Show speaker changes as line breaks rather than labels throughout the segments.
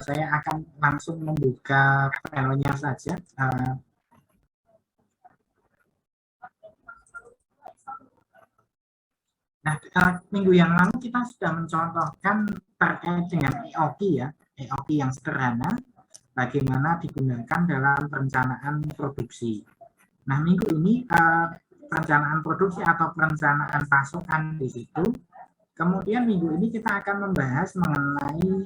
Saya akan langsung membuka panelnya saja. Nah, minggu yang lalu kita sudah mencontohkan terkait dengan EOQ ya, EOQ yang sederhana, bagaimana digunakan dalam perencanaan produksi. Nah, minggu ini perencanaan produksi atau perencanaan pasokan di situ. Kemudian minggu ini kita akan membahas mengenai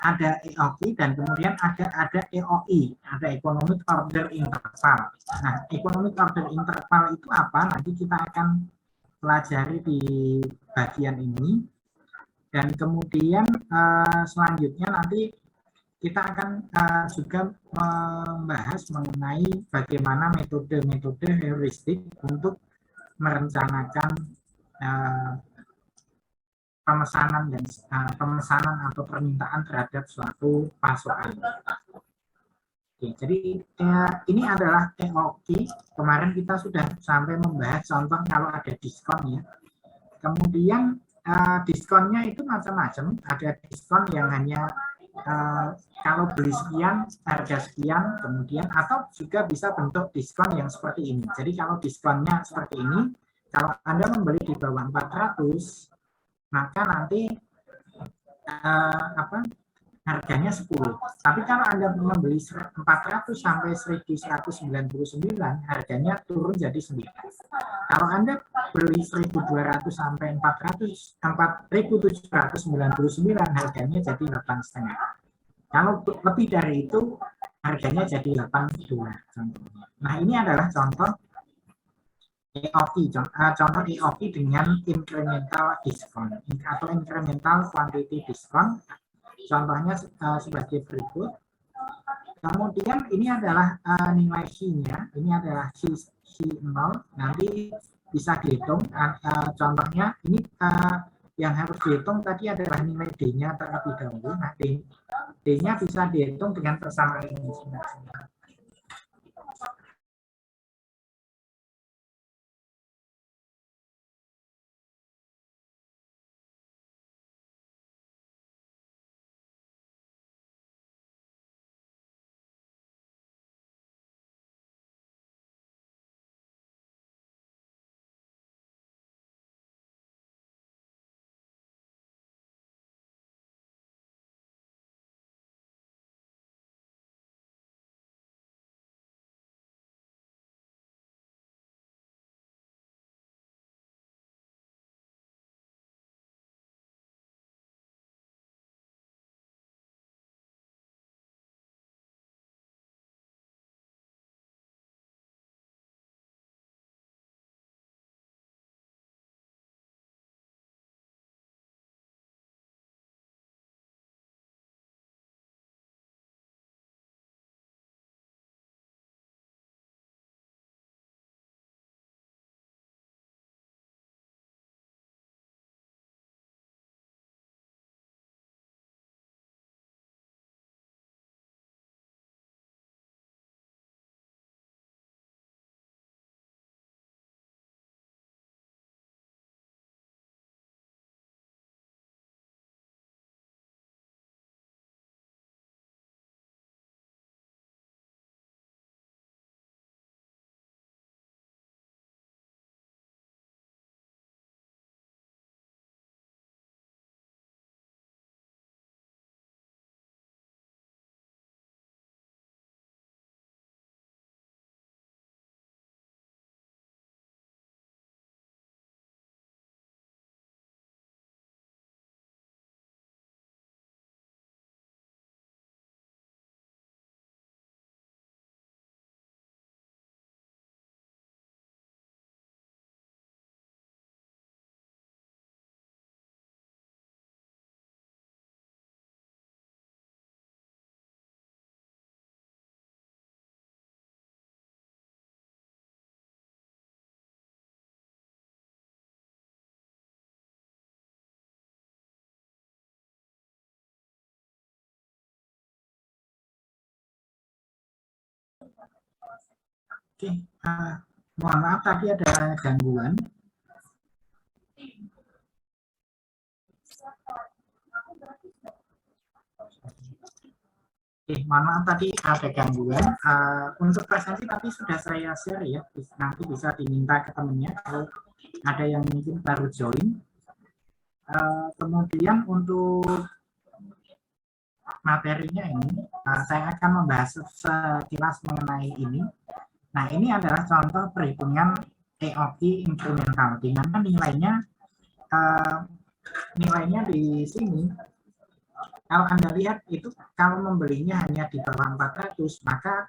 ada EOQ dan kemudian ada EOI, ada Economic Order Interval. Nah, Economic Order Interval itu apa? Nanti kita akan pelajari di bagian ini. Dan kemudian selanjutnya nanti kita akan juga membahas mengenai bagaimana metode-metode heuristik untuk merencanakan pemesanan atau permintaan terhadap suatu pasokan. Oke, jadi ini adalah EOQ. Kemarin kita sudah sampai membahas contoh kalau ada diskon ya. Kemudian diskonnya itu macam-macam. Ada diskon yang hanya kalau beli sekian harga sekian, kemudian atau juga bisa bentuk diskon yang seperti ini. Jadi kalau diskonnya seperti ini, kalau Anda membeli di bawah 400, maka nanti harganya 10. Tapi kalau Anda membeli 400 sampai 1199, harganya turun jadi 9. Kalau Anda beli 1200 sampai 4799, harganya jadi 8,5. Kalau lebih dari itu, harganya jadi 82. Nah, ini adalah contoh EOQ, contoh EOQ dengan incremental discount atau incremental quantity discount. Contohnya sebagai berikut. Kemudian ini adalah nilai C-nya, ini adalah C0, nanti bisa dihitung. Contohnya ini yang harus dihitung tadi adalah nilai D-nya terlebih dahulu. Nah, D-nya bisa dihitung dengan persamaan ini. Oke, mohon maaf tadi ada gangguan. Mohon maaf tadi ada gangguan. Untuk presensi tadi sudah saya share ya, nanti bisa diminta ke temennya kalau ada yang mungkin baru join. Kemudian untuk materinya ini, saya akan membahas sekilas mengenai ini. Nah, ini adalah contoh perhitungan EOQ inkremental, di mana nilainya di sini, kalau Anda lihat itu kalau membelinya hanya di bawah 400, maka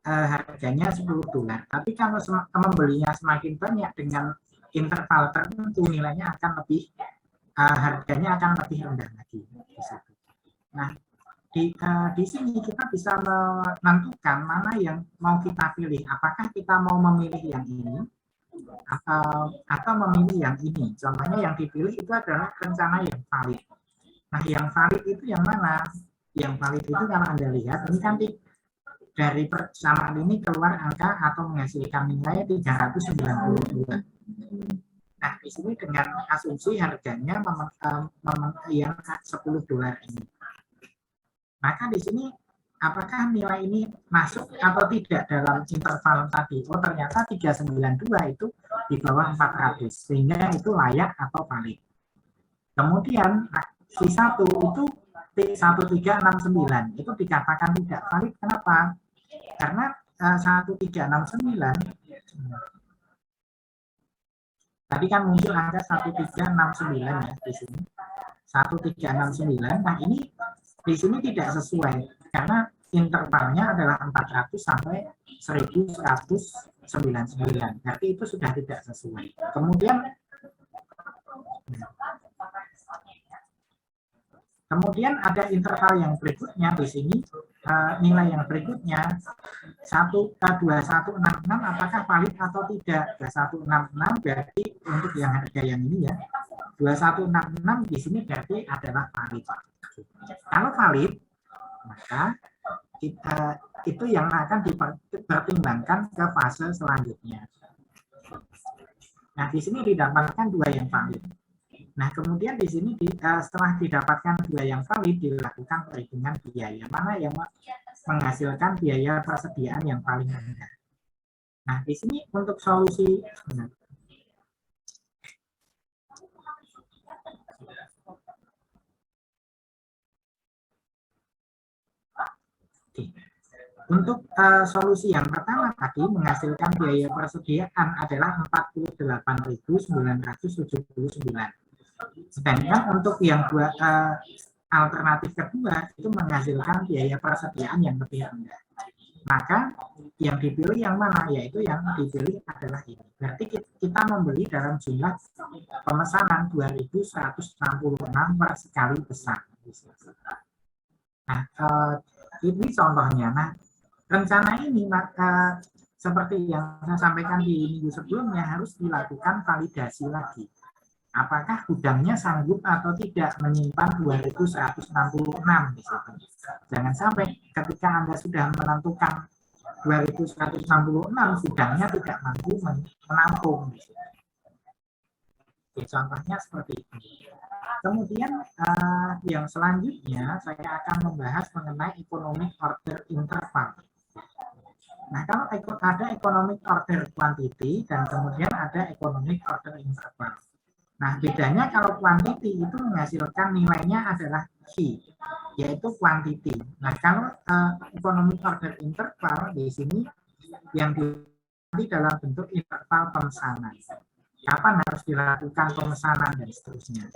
harganya $10. Tapi kalau membelinya semakin banyak dengan interval tertentu, nilainya akan lebih, harganya akan lebih rendah lagi. Nah, di sini kita bisa menentukan mana yang mau kita pilih. Apakah kita mau memilih yang ini atau memilih yang ini. Contohnya yang dipilih itu adalah rencana yang valid. Nah, yang valid itu yang mana? Yang valid itu kalau Anda lihat, ini kan dari persamaan ini keluar angka atau menghasilkan nilai 392. Nah, di sini dengan asumsi harganya yang $10 ini. Maka di sini apakah nilai ini masuk atau tidak dalam interval tadi? Oh, ternyata 392 itu di bawah 400, sehingga itu layak atau valid. Kemudian si 1 itu 1369 itu dikatakan tidak valid. Kenapa? Karena 1369 tadi kan muncul angka 1369 ya di sini. 1369. Nah, ini di sini tidak sesuai karena intervalnya adalah 400 sampai 1199. Berarti itu sudah tidak sesuai. Kemudian ada interval yang berikutnya di sini, nilai yang berikutnya 2166 apakah valid atau tidak. 2166 berarti untuk yang harga yang ini ya. 2166 di sini berarti adalah valid. Kalau valid, maka itu yang akan dipertimbangkan ke fase selanjutnya. Nah, di sini didapatkan 2 yang valid. Nah, kemudian di sini setelah didapatkan 2 yang valid, dilakukan perhitungan biaya. Mana yang menghasilkan biaya persediaan yang paling rendah. Nah, di sini untuk solusi untuk solusi yang pertama tadi menghasilkan biaya persediaan adalah 48.979. Sedangkan untuk yang alternatif kedua itu menghasilkan biaya persediaan yang lebih rendah. Maka yang dipilih yang mana? Yaitu yang dipilih adalah ini. Berarti kita membeli dalam jumlah pemesanan 2.166 per sekali pesan. Nah, ini contohnya. Nah, rencana ini maka seperti yang saya sampaikan di minggu sebelumnya harus dilakukan validasi lagi. Apakah gudangnya sanggup atau tidak menyimpan 2.166 di situ. Jangan sampai ketika Anda sudah menentukan 2.166 gudangnya tidak mampu menampung. Oke, contohnya seperti ini. Kemudian yang selanjutnya saya akan membahas mengenai economic order interval. Nah, kalau ada economic order quantity dan kemudian ada economic order interval. Nah, bedanya kalau quantity itu menghasilkan nilainya adalah Q, yaitu quantity. Nah, kalau economic order interval di sini yang di dalam bentuk interval pemesanan. Kapan harus dilakukan pemesanan dan seterusnya.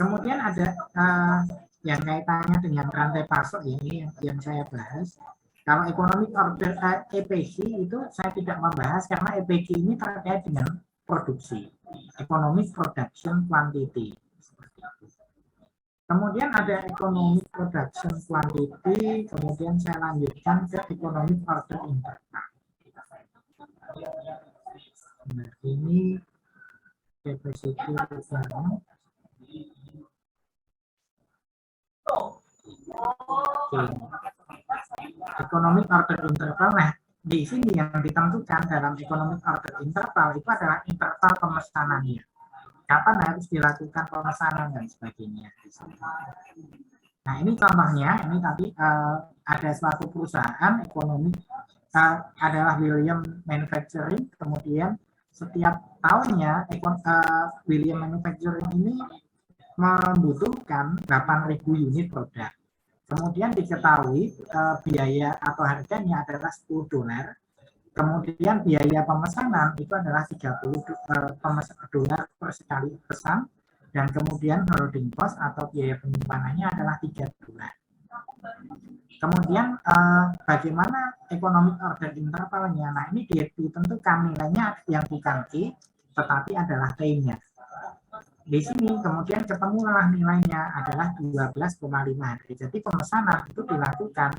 Kemudian ada yang kaitannya dengan rantai pasok ini yang saya bahas. Kalau economic order EPQ itu saya tidak membahas karena EPQ ini terkait dengan produksi. Economic production quantity. Kemudian ada economic production quantity, kemudian saya lanjutkan ke economic order interval. Nah, ini capacity requirement. Economic order interval. Nah, di sini yang ditentukan dalam economic order interval itu adalah interval pemesanannya. Kapan harus dilakukan pemesanan dan sebagainya. Nah, ini contohnya, ini tadi ada suatu perusahaan ekonomi adalah William Manufacturing, kemudian setiap tahunnya William Manufacturing ini membutuhkan 8.000 unit produk. Kemudian diketahui biaya atau harganya adalah $10. Kemudian biaya pemesanan itu adalah 30 dolar per sekali pesan, dan kemudian holding cost atau biaya penyimpanannya adalah $3. Kemudian bagaimana economic order intervalnya? Nah, ini ditentukan nilainya yang bukan T, tetapi adalah T-nya. Di sini kemudian ketemulah nilainya adalah 12,5 hari. Jadi pemesanan itu dilakukan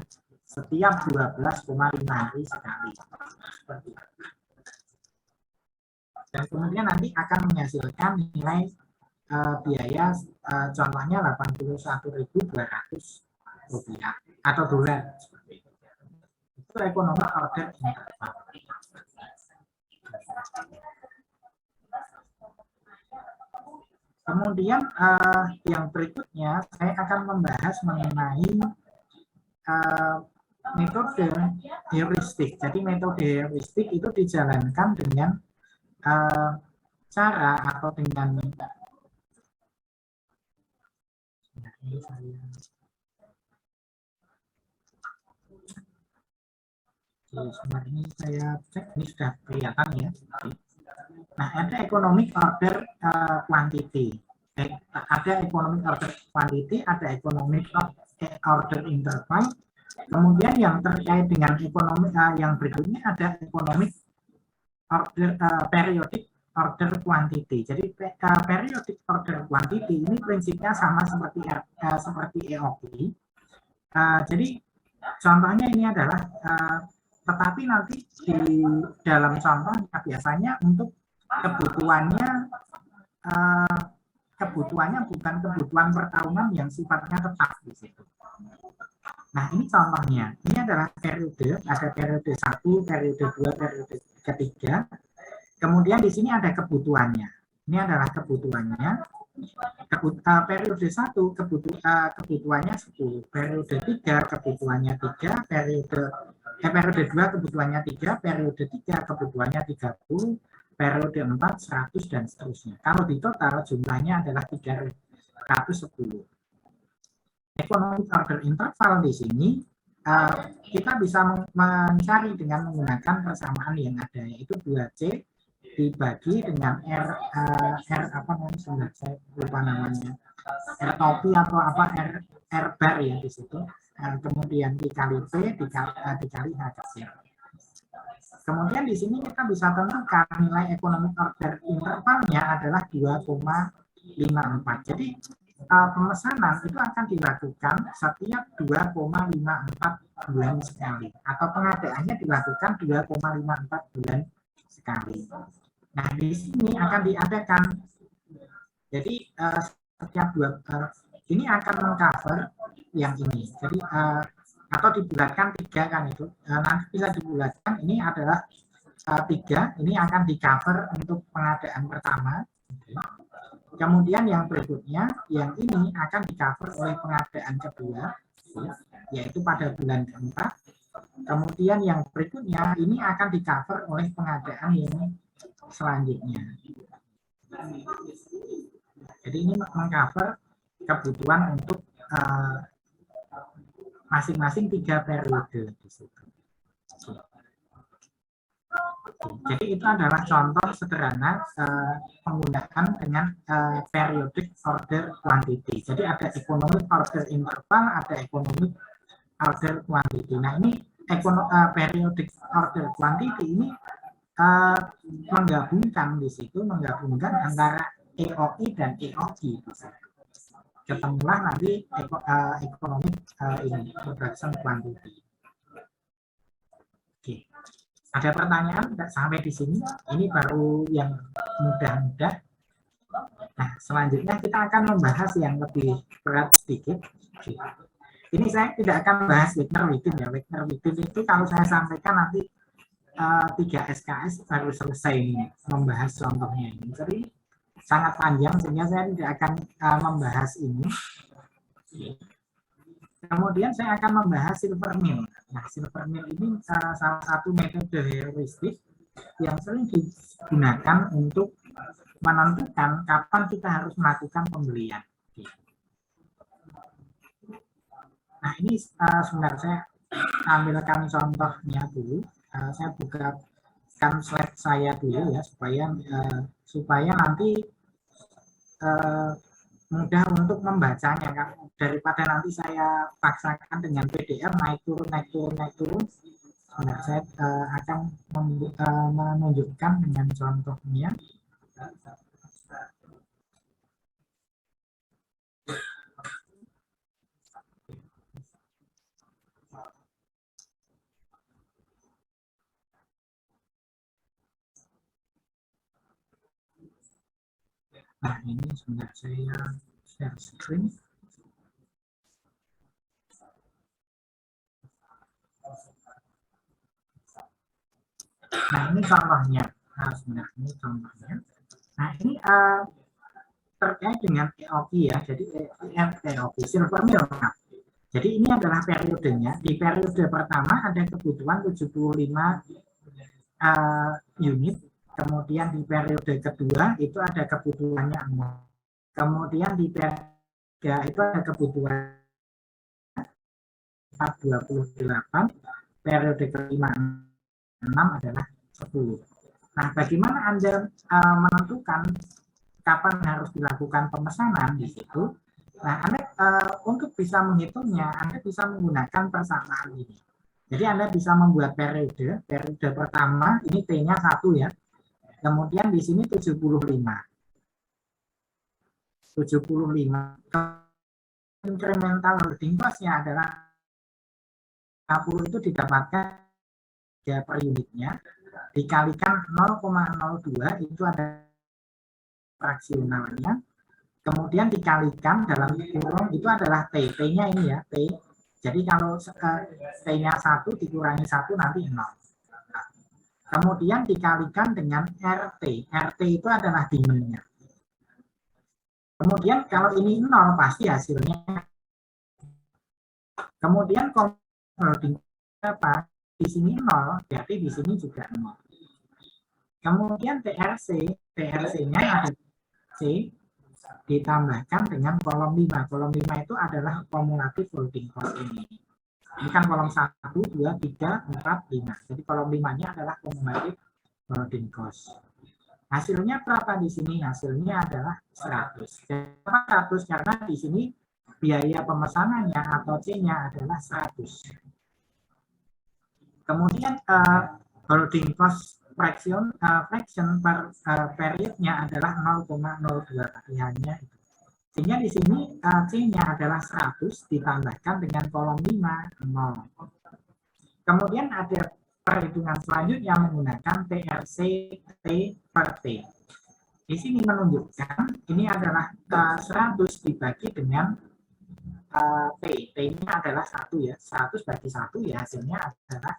setiap 12,5 hari sekali. Dan kemudian nanti akan menghasilkan nilai biaya contohnya 81.200 rupiah atau dolar. Itu ekonomi order interval. Kemudian yang berikutnya saya akan membahas mengenai metode heuristik. Jadi metode heuristik itu dijalankan dengan cara atau dengan ini saya cek, ini sudah kelihatan ya. Nah, ada economic order quantity, ada economic order quantity, ada economic order interval. Kemudian yang terkait dengan ekonomi yang berikutnya ada economic order periodic order quantity. Jadi periodic order quantity ini prinsipnya sama seperti EOQ. Jadi contohnya ini adalah tetapi nanti di dalam contohnya biasanya untuk kebutuhannya bukan kebutuhan per tahunan yang sifatnya tetap di situ. Nah, ini contohnya. Ini adalah periode, ada periode 1, periode 2, periode ketiga. Kemudian di sini ada kebutuhannya. Ini adalah kebutuhannya. Periode 1 kebutuhannya 10, periode 3 kebutuhannya 3, periode 2 kebutuhannya 3, periode 3 kebutuhannya 30, periode 4 100 dan seterusnya. Kalau di total jumlahnya adalah 310. Economic order interval di sini kita bisa mencari dengan menggunakan persamaan yang ada, yaitu 2C dibagi dengan R apa namanya, saya lupa namanya, R topi atau apa, R bar ya di situ, kemudian dikali P dikali H kecil. Kemudian di sini kita bisa tentukan nilai economic order intervalnya adalah 2,54. Jadi pemesanan itu akan dilakukan setiap 2,54 bulan sekali, atau pengadaannya dilakukan 2,54 bulan sekali. Nah, di sini akan diadakan, jadi setiap ini akan mengcover yang ini. Jadi atau dibulatkan 3 kan itu, nanti bisa dibulatkan, ini adalah 3, ini akan di cover untuk pengadaan pertama. Kemudian yang berikutnya, yang ini akan di cover oleh pengadaan kedua, yaitu pada bulan keempat. Kemudian yang berikutnya ini akan di cover oleh pengadaan yang selanjutnya. Jadi ini mengcover kebutuhan untuk masing-masing 3 periode di situ. Jadi itu adalah contoh sederhana penggunaan dengan periodic order quantity. Jadi ada economic order interval, ada economic order quantity. Nah, ini periodic order quantity ini menggabungkan di situ, menggabungkan antara EOI dan EOQ di situ. Ketemulah nanti economic ini production quantity. Oke. Ada pertanyaan sampai di sini? Ini baru yang mudah-mudah. Nah, selanjutnya kita akan membahas yang lebih berat sedikit. Ini saya tidak akan bahas Wigner-Wittin ya. Wigner-Wittin itu kalau saya sampaikan nanti 3 SKS baru selesai membahas contohnya ini. Jadi sangat panjang sehingga saya tidak akan membahas ini. Kemudian saya akan membahas silver meal. Nah, silver meal ini salah satu metode heuristik yang sering digunakan untuk menentukan kapan kita harus melakukan pembelian. Nah, ini sebenarnya saya ambilkan contohnya dulu. Saya bukakan slide saya dulu ya, supaya nanti mudah untuk membacanya kan, daripada nanti saya paksakan dengan PDF naik turun. Nah, saya akan menunjukkan dengan contohnya. Nah, ini sebentar saya share screen. Nah, ini contohnya. Ini contohnya. Nah, ini terkait dengan EOQ ya. Jadi EOQ silver meal. Nah, jadi ini adalah periodenya. Di periode pertama ada kebutuhan 75 unit. Kemudian di periode kedua itu ada kebutuhannya 0. Kemudian di periode itu ada kebutuhan 428. Periode kelima 6 adalah 10. Nah, bagaimana Anda menentukan kapan harus dilakukan pemesanan di situ? Nah, Anda untuk bisa menghitungnya, Anda bisa menggunakan persamaan ini. Jadi Anda bisa membuat periode pertama, ini T-nya 1 ya. Kemudian di sini 75. 75. Incremental holding cost-nya adalah 50 itu didapatkan per unitnya, dikalikan 0,02 itu ada fraksionalnya, kemudian dikalikan dalam kurung itu adalah T. T-nya ini ya, T. Jadi kalau T-nya 1 dikurangi 1 nanti 0. Kemudian dikalikan dengan RT. RT itu adalah demand-nya. Kemudian kalau ini 0 pasti hasilnya. Kemudian holding apa? Di sini 0, berarti di sini juga 0. Kemudian TRC-nya ada C ditambahkan dengan kolom 5. Kolom 5 itu adalah kumulatif holding cost ini. Ini kan kolom 1, 2, 3, 4, 5. Jadi kolom 5-nya adalah kumulatif holding cost. Hasilnya berapa di sini? Hasilnya adalah 100. Kenapa 100? Karena di sini biaya pemesanannya atau C-nya adalah 100. Kemudian holding cost fraction per periodnya adalah 0,02 tagihannya. Sehingga di sini C-nya adalah 100 ditambahkan dengan kolom 5, 0. Kemudian ada perhitungan selanjutnya menggunakan TRC T per T. Di sini menunjukkan ini adalah 100 dibagi dengan T. T-nya adalah 1 ya. 100 bagi 1 ya hasilnya adalah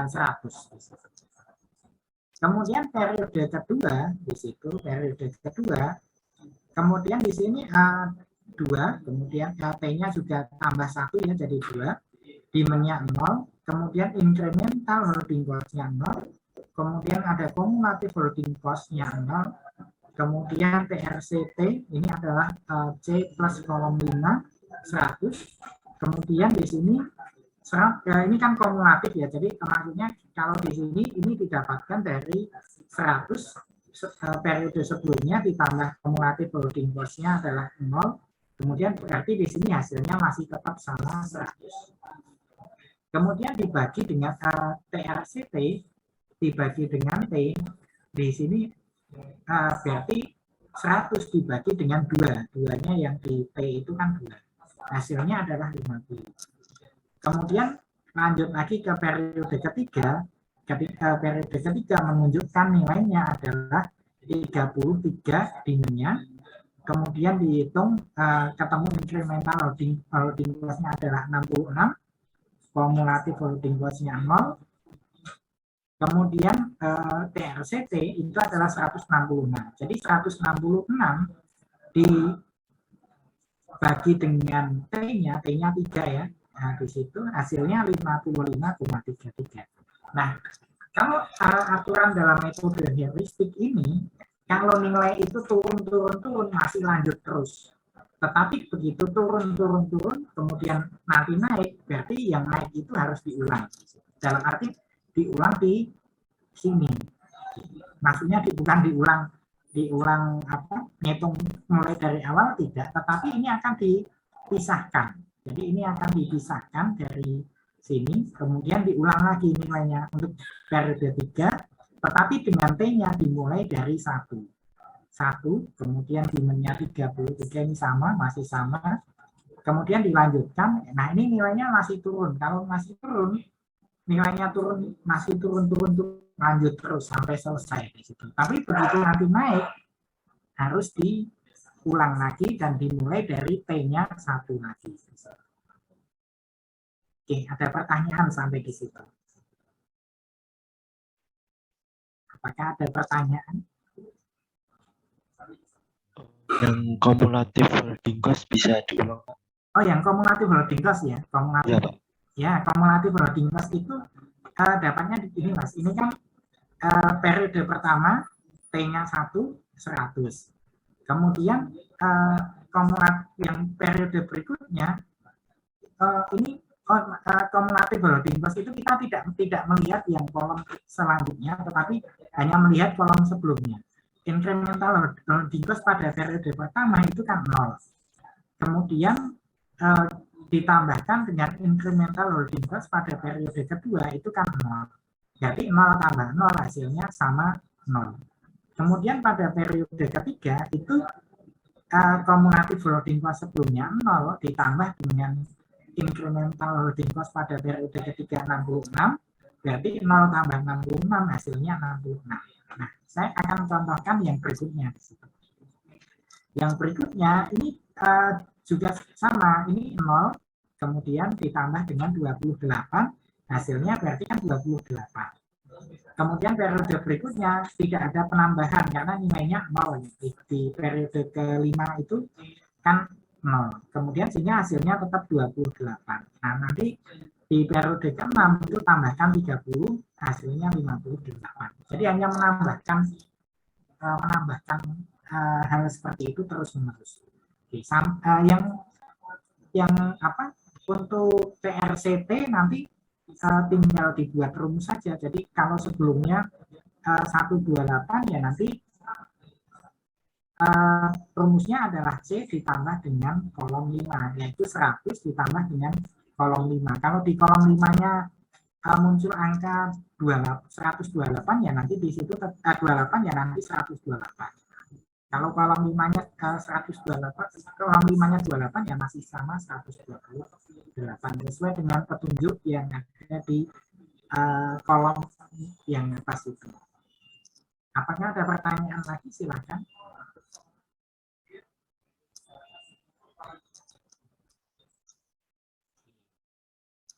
100. Kemudian periode kedua di situ periode kedua. Kemudian di sini 2, kemudian T-nya juga tambah 1 ya, jadi 2. Demand-nya 0, kemudian incremental holding cost-nya 0, kemudian ada kumulatif holding cost-nya 0, kemudian TRCT ini adalah C plus kolom 5, 100, kemudian di sini ini kan kumulatif ya, jadi maksudnya kalau di sini ini didapatkan dari 100 periode sebelumnya ditambah kumulatif holding cost-nya adalah 0, kemudian berarti di sini hasilnya masih tetap sama 100. Kemudian dibagi dengan TRCT dibagi dengan T, di sini berarti 100 dibagi dengan 2, 2-nya yang di T itu kan 2, hasilnya adalah 50. Kemudian lanjut lagi ke periode ketiga. Periode ketiga menunjukkan nilainya adalah 33 demand-nya, kemudian dihitung ketemu incremental holding cost-nya adalah 66, kumulatif holding cost-nya 0, kemudian TRCT itu adalah 166. Jadi 166 bagi dengan T-nya 3 ya. Nah, di situ hasilnya 55,33. Nah, kalau aturan dalam metode heuristik ini, kalau nilai itu turun masih lanjut terus. Tetapi begitu turun, kemudian nanti naik, berarti yang naik itu harus diulang. Dalam arti diulang di sini. Maksudnya bukan diulang apa, ngitung mulai dari awal tidak, tetapi ini akan dipisahkan. Jadi ini akan dipisahkan dari sini, kemudian diulang lagi nilainya untuk periode 3, tetapi dengan T-nya dimulai dari 1, kemudian dimennya 33 ini masih sama, kemudian dilanjutkan. Nah ini nilainya masih turun. Kalau masih turun, nilainya masih turun, lanjut terus sampai selesai di situ. Tapi begitu nanti naik, harus diulang lagi dan dimulai dari T-nya 1 lagi. Oke, ada pertanyaan sampai di situ? Apakah ada pertanyaan?
Yang kumulatif holding cost bisa diulang?
Oh, yang kumulatif holding cost ya, kumulatif.
Ya, Pak.
Ya, kumulatif holding cost itu dapatnya di sini, Mas. Ini kan periode pertama T-nya 100. Kemudian kumulatif yang periode berikutnya ini kumulatif holding cost itu kita tidak melihat yang kolom selanjutnya, tetapi hanya melihat kolom sebelumnya. Incremental holding cost pada periode pertama itu kan 0. Kemudian ditambahkan dengan incremental holding cost pada periode kedua itu kan 0. Jadi 0 tambah 0 hasilnya sama 0. Kemudian pada periode ketiga itu kumulatif holding cost sebelumnya 0 ditambah dengan incremental holding cost pada periode ketiga 66, berarti 0 tambah 66 hasilnya 66. Nah, saya akan contohkan yang berikutnya. Yang berikutnya ini juga sama, ini 0, kemudian ditambah dengan 28, hasilnya berarti kan 28. Kemudian periode berikutnya tidak ada penambahan karena nilainya 0. Di periode kelima itu kan 0. Kemudian sehingga hasilnya tetap 28. Nah, nanti di periode ke-6 itu tambahkan 30, hasilnya 58. Jadi hanya menambahkan hal seperti itu terus-menerus. Yang apa untuk TRCT nanti tinggal dibuat rumus saja. Jadi kalau sebelumnya 128 ya nanti rumusnya adalah C ditambah dengan kolom 5, yaitu 100 ditambah dengan kolom 5. Kalau di kolom 5-nya muncul angka 128 ya nanti di situ 28 ya nanti 128. Kalau kolom 5-nya 128, kolom 5-nya 28 ya masih sama 128 sesuai dengan petunjuk yang ada di kolom yang atas itu. Apakah ada pertanyaan lagi? Silakan.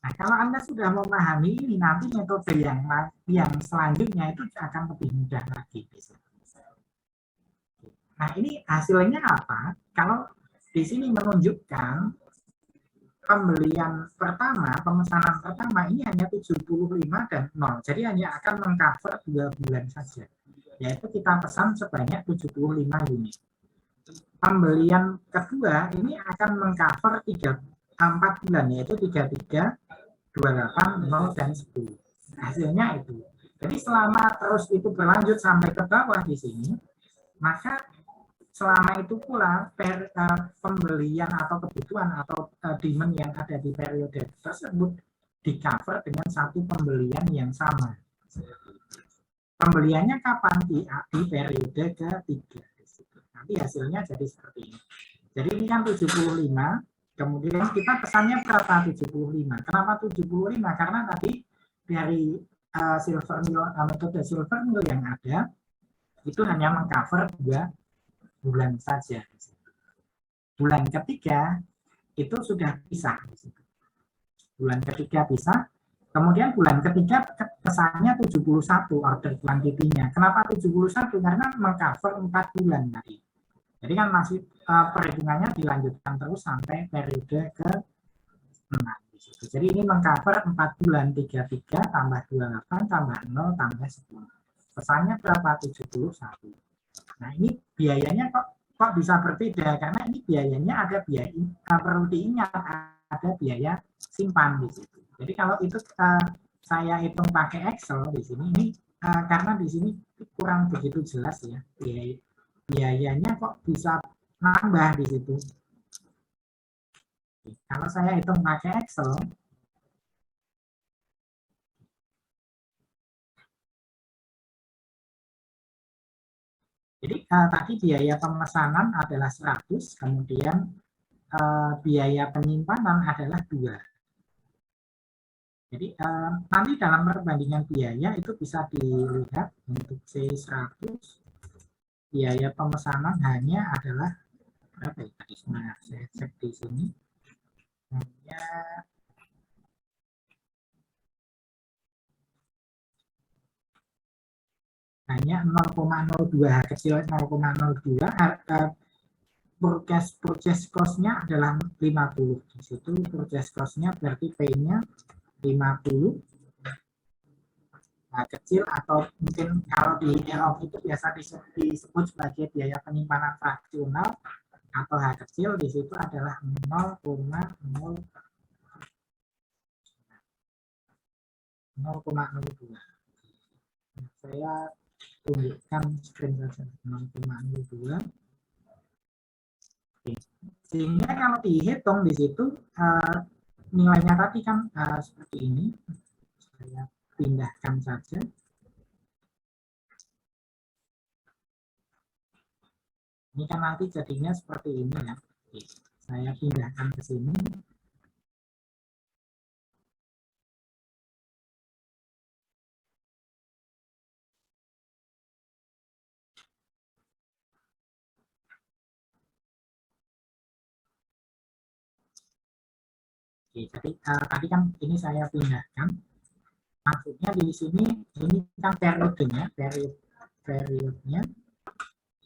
Nah, kalau Anda sudah memahami ini, nanti metode yang selanjutnya itu akan lebih mudah lagi. Nah, ini hasilnya apa? Kalau di sini menunjukkan pembelian pertama, pemesanan pertama ini hanya 75 dan 0. Jadi hanya akan mengcover 2 bulan saja. Yaitu kita pesan sebanyak 75 unit. Pembelian kedua ini akan mengcover 4 bulan, yaitu 33, 28, 0, dan 10. Hasilnya itu. Jadi selama terus itu berlanjut sampai ke bawah di sini, maka selama itu pula pembelian atau kebutuhan atau demand yang ada di periode tersebut di cover dengan satu pembelian yang sama. Pembeliannya kapan? Di periode ketiga. Nanti hasilnya jadi seperti ini. Jadi ini kan 75. Kemudian kita pesannya berapa? 75. Kenapa 75? Karena tadi dari silver mill, metode silver mill yang ada itu hanya mengcover 2 bulan saja. Bulan ketiga itu sudah pisah. Bulan ketiga pisah. Kemudian bulan ketiga pesannya 71 order quantity-nya. Kenapa 71? Karena mengcover 4 bulan tadi. Jadi kan masih perhitungannya dilanjutkan terus sampai periode ke-6 di situ. Jadi ini mengcover 4 bulan, 33 tambah 28 tambah 0 tambah 10. Pesannya berapa? 71. Nah, ini biayanya kok bisa berbeda, karena ini biayanya ada biaya, perlu diingat ada biaya simpan di situ. Jadi kalau itu saya hitung pakai Excel di sini, ini karena di sini kurang begitu jelas ya, biayanya kok bisa nambah di situ. Kalau saya hitung pakai Excel, jadi tadi biaya pemesanan adalah 100, kemudian biaya penyimpanan adalah 2. Jadi nanti dalam perbandingan biaya itu bisa dilihat untuk C100 biaya pemesanan hanya adalah berapa ya tadi? Nah, saya cek di sini hanya 0,02, kecil 0,02. Purchase cost-nya adalah 50. Di situ purchase cost-nya berarti P-nya 50. Nah, kecil atau mungkin kalau di EOF itu biasa disebut sebagai biaya penyimpanan fraksional atau H kecil, di situ adalah 0,02. Saya tunjukkan screen saja, 0,02. Sehingga kalau dihitung di situ nilainya tadi kan seperti ini. Saya pindahkan saja. Ini kan nanti jadinya seperti ini ya. Saya pindahkan ke sini. Oke, jadi tadi kan ini saya pindahkan. Maksudnya di sini ini kan periodenya, periodnya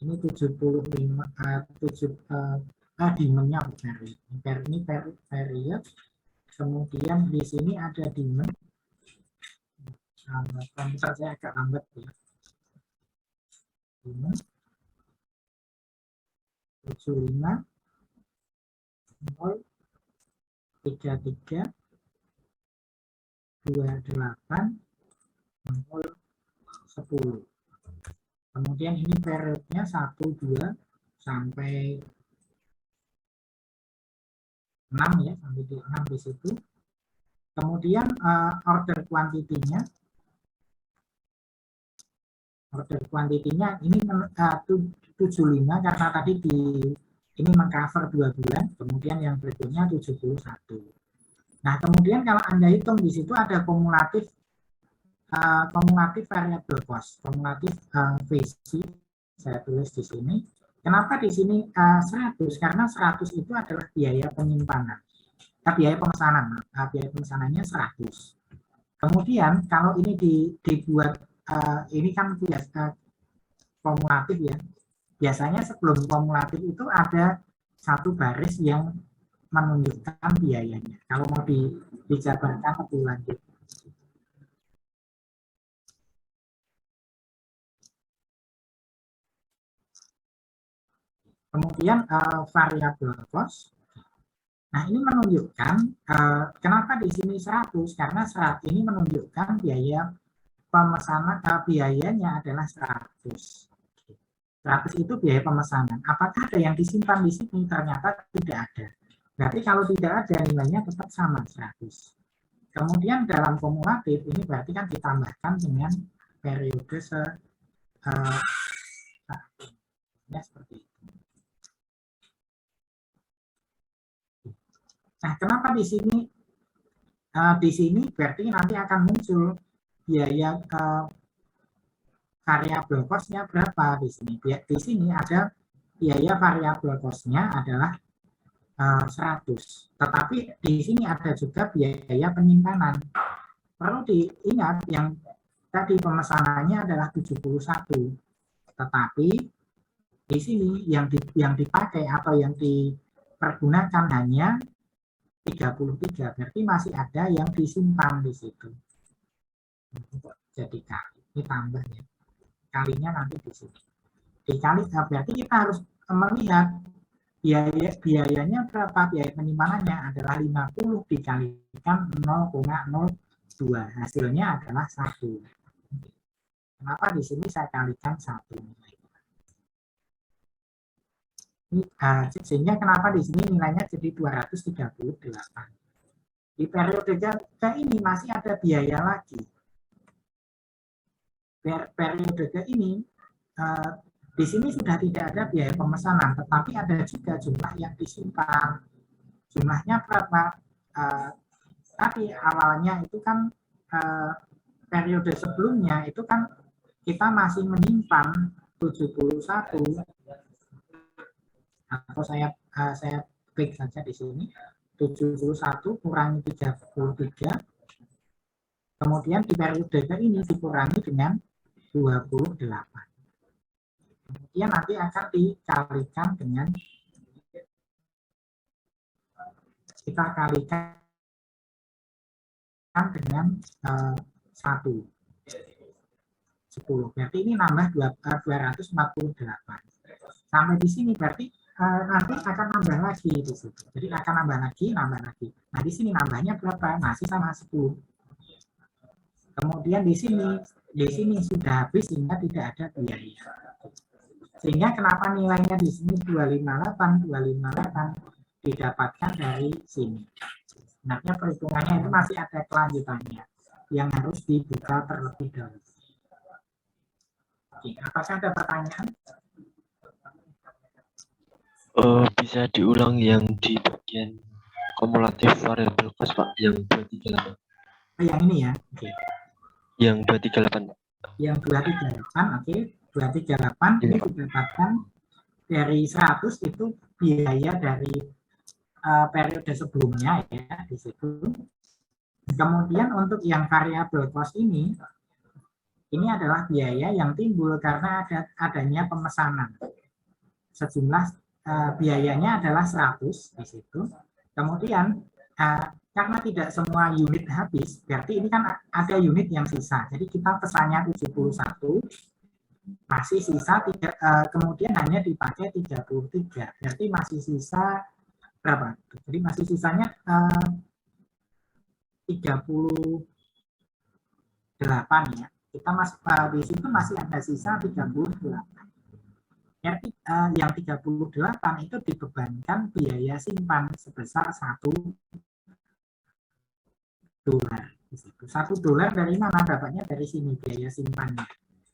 ini 75 demand-nya period. Ini period. Kemudian di sini ada demand. Komputer saya agak lambat ya. Demand 75 0 33 28 0 10. Kemudian ini periodnya 1 2 sampai 6 ya, sampai di 6 di situ. Kemudian order kuantitinya ini 75 karena tadi ini mengcover 2 bulan, kemudian yang berikutnya 71. Nah, kemudian kalau Anda hitung di situ ada kumulatif variable cost, kumulatif VC, saya tulis di sini. Kenapa di sini 100? Karena 100 itu adalah biaya penyimpanan, biaya pemesanan, biaya pemesanannya 100. Kemudian kalau ini dibuat, ini kan kumulatif ya. Biasanya sebelum kumulatif itu ada satu baris yang menunjukkan biayanya. Kalau mau dijabarkan lebih lanjut. Kemudian variable cost. Nah, ini menunjukkan kenapa di sini 100, karena ini menunjukkan biaya pemesanan, biayanya adalah 100. 100 itu biaya pemesanan. Apakah ada yang disimpan di sini? Ternyata tidak ada. Berarti kalau tidak ada, nilainya tetap sama 100. Kemudian dalam kumulatif ini berarti kan ditambahkan dengan periode seperti itu. Nah, kenapa di sini? Di sini berarti nanti akan muncul biaya variabel cost-nya berapa di sini. Di sini ada biaya variabel cost-nya adalah 100. Tetapi di sini ada juga biaya penyimpanan. Perlu diingat yang tadi pemesanannya adalah 71. Tetapi Di sini yang dipakai atau yang dipergunakan hanya 33, berarti masih ada yang disimpan di situ. Jadi kali, ini tambahnya. Kalinya nanti di sini. Dikali, berarti kita harus melihat biayanya berapa, biaya penyimpanannya adalah 50 dikalikan 0,02. Hasilnya adalah 1. Kenapa di sini saya kalikan 1? Sehingga kenapa di sini nilainya jadi 238. Di periode ke ini masih ada biaya lagi. Periode ke ini di sini sudah tidak ada biaya pemesanan, tetapi ada juga jumlah yang disimpan. Jumlahnya berapa? Tapi awalnya itu kan periode sebelumnya itu kan kita masih menyimpan 71, atau saya klik saja di sini, 71 kurangi 33, kemudian di periode ini dikurangi dengan 28. Kemudian nanti akan dikalikan dengan, kita kalikan dengan 1. 10. Berarti ini nambah 248. Sampai di sini berarti nanti akan nambah lagi di situ. Jadi akan nambah lagi. Nah, di sini nambahnya berapa? Masih sama 10. Kemudian di sini sudah habis sehingga tidak ada biaya. Sehingga kenapa nilainya di sini 258 didapatkan dari sini. Sebenarnya perhitungannya itu masih ada kelanjutannya yang harus dibuka terlebih dahulu. Oke, apakah ada pertanyaan?
Bisa diulang yang di bagian kumulatif variable cost, Pak, yang 238.
Yang ini ya, oke.
Yang 238, Pak.
Yang 238, oke. 238 ini didapatkan dari 100 itu biaya dari periode sebelumnya ya di situ. Kemudian untuk yang variable cost ini adalah biaya yang timbul karena adanya pemesanan. Sejumlah biayanya adalah 100 di situ. Kemudian karena tidak semua unit habis, berarti ini kan ada unit yang sisa. Jadi kita pesannya 71, masih sisa kemudian hanya dipakai 33. Berarti masih sisa berapa? Jadi masih sisanya 38 ya. Kita di situ masih ada sisa 38. Jadi yang 38 itu dibebankan biaya simpan sebesar $1. $1 dari mana? Dapatnya dari sini biaya simpannya.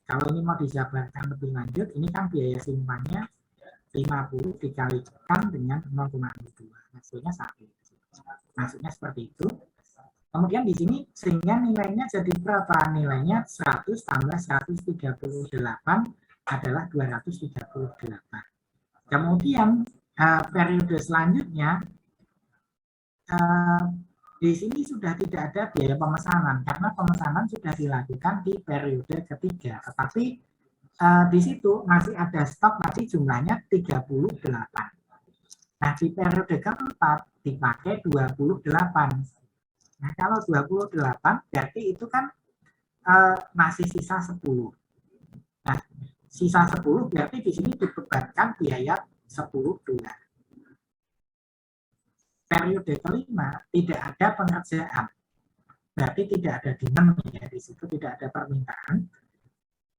Kalau ini mau dijabarkan lebih lanjut, ini kan biaya simpannya 50 dikalikan dengan 0,2. Hasilnya 1. Maksudnya seperti itu. Kemudian di sini sehingga nilainya jadi berapa? Nilainya 100 tambah 138 adalah 238. Kemudian periode selanjutnya di sini sudah tidak ada biaya pemesanan karena pemesanan sudah dilakukan di periode ketiga. Tetapi di situ masih ada stok, masih jumlahnya 38. Nah, di periode keempat dipakai 28. Nah, kalau 28 berarti itu kan masih sisa 10. Nah, sisa 10 berarti di sini dibebankan biaya $10. Periode kelima tidak ada pengerjaan, berarti tidak ada demand ya, di situ tidak ada permintaan,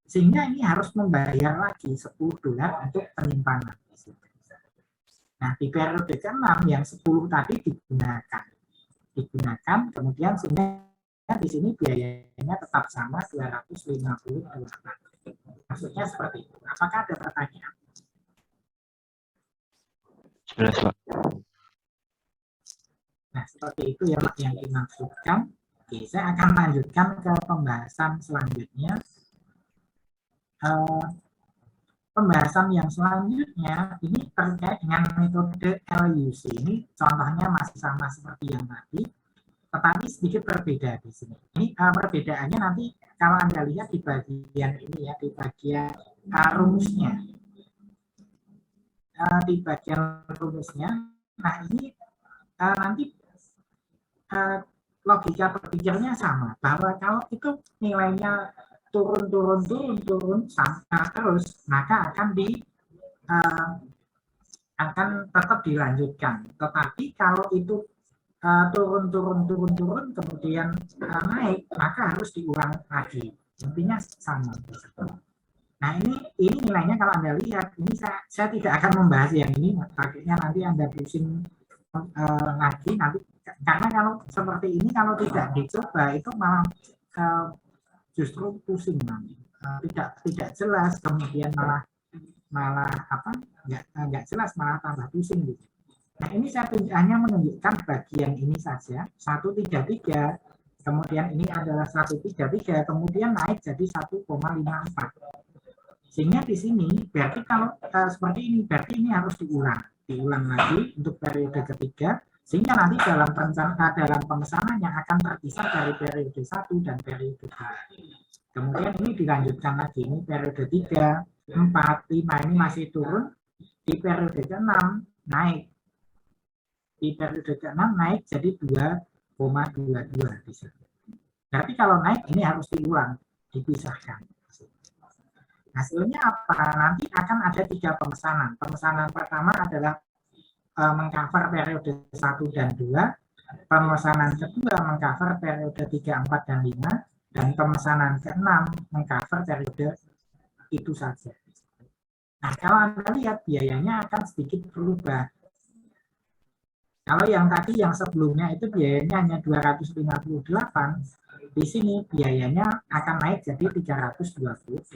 sehingga ini harus membayar lagi $10 untuk penyimpanan. Nah, di periode ke-6 yang 10 tadi digunakan, kemudian sehingga di sini biayanya tetap sama 258. Maksudnya seperti itu. Apakah ada pertanyaan?
Jelas, Pak.
Nah, seperti itu ya Pak yang dimaksudkan. Oke, saya akan lanjutkan ke pembahasan selanjutnya. Pembahasan yang selanjutnya ini terkait dengan metode LUC. Ini contohnya masih sama seperti yang tadi, tetapi sedikit berbeda di sini. Ini perbedaannya nanti kalau Anda lihat di bagian ini ya, di bagian rumusnya. di bagian rumusnya. Nah ini nanti logika berpikirnya sama, bahwa kalau itu nilainya turun terus, maka akan tetap dilanjutkan. Tetapi kalau itu turun, kemudian naik, maka harus diulang lagi. Intinya sama. Nah ini nilainya kalau Anda lihat, ini saya tidak akan membahas yang ini, takutnya nanti Anda pusing lagi nanti, karena kalau seperti ini kalau tidak dicoba itu malah justru pusing nanti, tidak jelas, kemudian malah nggak jelas, malah tambah pusing gitu. Nah ini saya hanya menunjukkan bagian ini saja, 133, kemudian ini adalah 133, kemudian naik jadi 1,54. Sehingga di sini berarti kalau seperti ini, berarti ini harus diulang lagi untuk periode ketiga, sehingga nanti dalam pemesanannya akan terpisah dari periode 1 dan periode 2. Kemudian ini dilanjutkan lagi, ini periode 3, 4, 5 ini masih turun, di periode ke-6 naik, di periode ke-6 naik jadi 2,22 di sini. Berarti kalau naik ini harus diulang, dipisahkan. Hasilnya apa? Nanti akan ada 3 pemesanan. Pemesanan pertama adalah mengcover periode 1 dan 2. Pemesanan kedua mengcover periode 3, 4, dan 5. Dan pemesanan ke-6 mengcover periode itu saja. Nah, kalau Anda lihat biayanya akan sedikit berubah. Kalau yang tadi yang sebelumnya itu biayanya hanya 258, di sini biayanya akan naik jadi 328.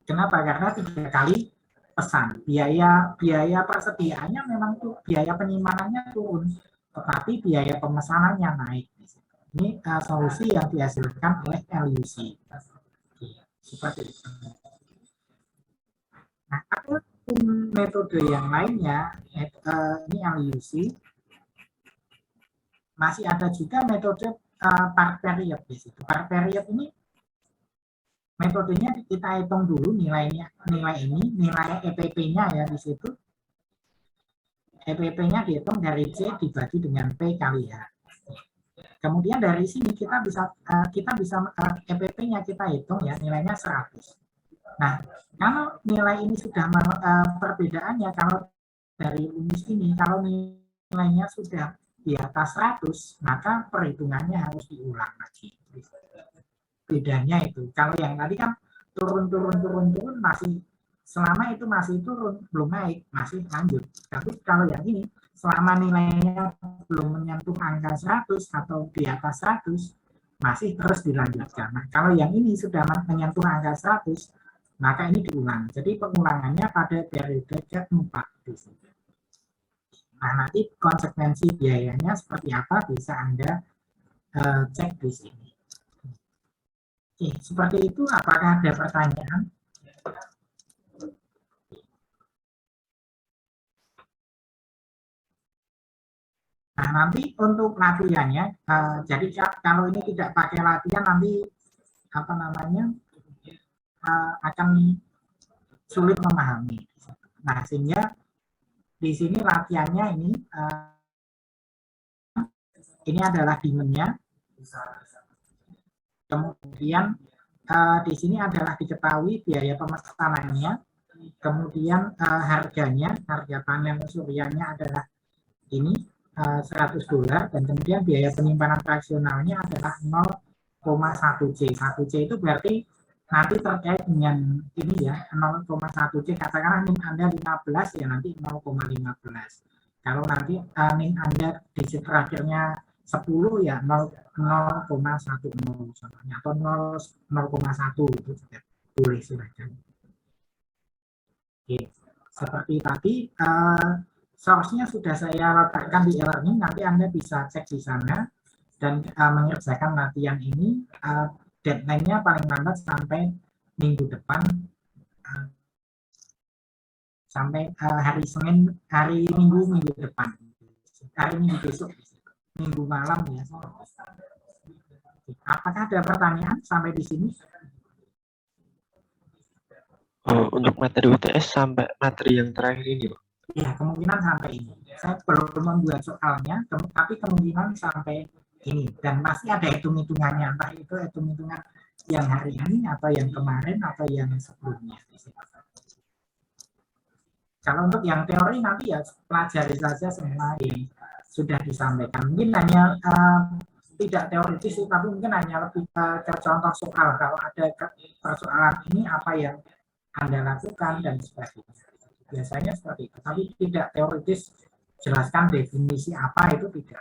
Kenapa? Karena 3 kali pesan. Biaya persediaannya memang tuh, biaya penyimpanannya turun, tetapi biaya pemesanannya naik. Ini solusi yang dihasilkan oleh LUC. Seperti itu. Nah, ada metode yang lainnya, ini LUC. Masih ada juga metode part period di situ. Part period ini metodenya kita hitung dulu nilai EPP-nya ya di situ. EPP-nya dihitung dari C dibagi dengan P kali H. Kemudian dari sini kita bisa EPP-nya kita hitung ya, nilainya 100. Nah, kalau nilai ini sudah perbedaannya, kalau dari rumus ini, kalau nilainya sudah di atas 100, maka perhitungannya harus diulang lagi. Bedanya itu. Kalau yang tadi kan turun masih, selama itu masih turun, belum naik, masih lanjut. Tapi kalau yang ini, selama nilainya belum menyentuh angka 100 atau di atas 100, masih terus dilanjutkan. Nah, kalau yang ini sudah menyentuh angka 100, maka ini diulang. Jadi pengulangannya pada periode keempat. Nah, nanti konsekuensi biayanya seperti apa bisa Anda cek di sini. Oke, seperti itu. Apakah ada pertanyaan? Nah, nanti untuk latihannya, jadi kalau ini tidak pakai latihan nanti akan sulit memahami. Nah, sehingga di sini latihannya ini adalah demand-nya. Kemudian di sini adalah diketahui biaya pemesanannya. Kemudian harganya, harga panel suryanya adalah ini $100, dan kemudian biaya penyimpanan fraksionalnya adalah 0,1C. 1C itu berarti nanti terkait dengan ini ya, 0,1C, katakanlah NIM Anda 15 ya, nanti 0,15. Kalau nanti NIM Anda digit terakhirnya 10 ya 0,10 contohnya, atau 0,1 itu juga boleh silakan. Oke, seperti tadi source-nya sudah saya letakkan di e-learning, nanti Anda bisa cek di sana dan mengerjakan latihan ini. Deadline-nya paling lambat sampai minggu depan, sampai hari Minggu depan, hari Minggu besok, Minggu malam ya. Apakah ada pertanyaan sampai di sini?
Untuk materi UTS sampai materi yang terakhir ini, Pak.
Ya, kemungkinan sampai ini. Saya belum membuat soalnya, tapi kemungkinan sampai ini. Dan masih ada hitung-hitungannya, entah itu hitung-hitungan yang hari ini, atau yang kemarin, atau yang sebelumnya. Kalau untuk yang teori nanti ya pelajari saja semua yang sudah disampaikan. Mungkin hanya tidak teoritis, tapi mungkin hanya lebih ke contoh soal. Kalau ada persoalan ini, apa yang Anda lakukan, dan sebagainya. Biasanya seperti itu, tapi tidak teoritis jelaskan definisi apa itu tidak.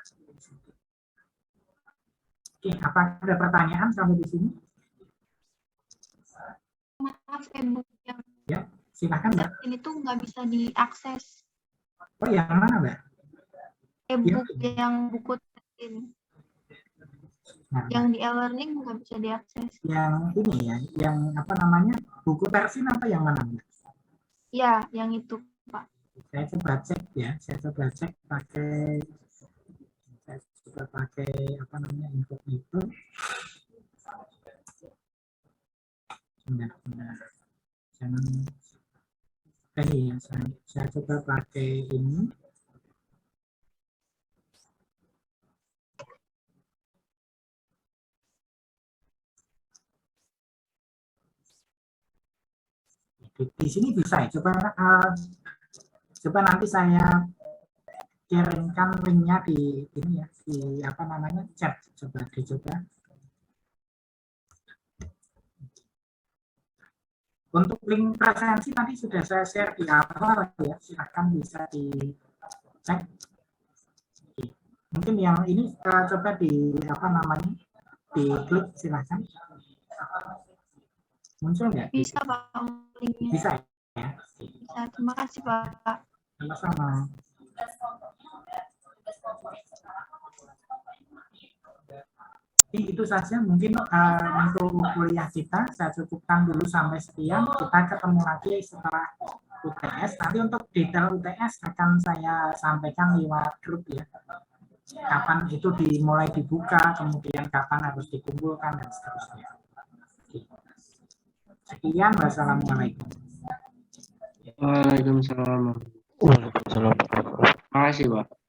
Oke, apa ada pertanyaan sampai di sini?
Maaf, e-book yang
Ya, silakan Mbak.
ini tuh nggak bisa diakses.
Oh, yang mana Mbak?
E-book yang buku ini,
Nah,
yang di e-learning nggak bisa diakses.
yang ini ya, yang apa namanya, buku versi apa yang mana Mbak?
Ya, yang itu Pak.
Saya coba cek ya, saya coba cek pakai apa namanya, incognito. Benar. Jangan ini ya, saya coba pakai ini. Di sini bisa ya, coba nanti saya kirimkan linknya di ini ya, di apa namanya, chat. Coba dicoba. Untuk link presensi tadi sudah saya share di awal ya, silahkan bisa dicek. Mungkin yang ini coba di apa namanya, diklik, silahkan. Muncul nggak?
Bisa Pak linknya.
Bisa ya.
Bisa. Terima kasih Pak.
Sama-sama. Itu saja mungkin untuk kuliah kita. Saya cukupkan dulu sampai sekian. Kita ketemu lagi setelah UTS. Nanti untuk detail UTS akan saya sampaikan lewat grup ya. Kapan itu dimulai dibuka, kemudian kapan harus dikumpulkan, dan seterusnya. Sekian, wassalamualaikum.
Waalaikumsalam.
Waalaikumsalam.
Terima kasih, Pak.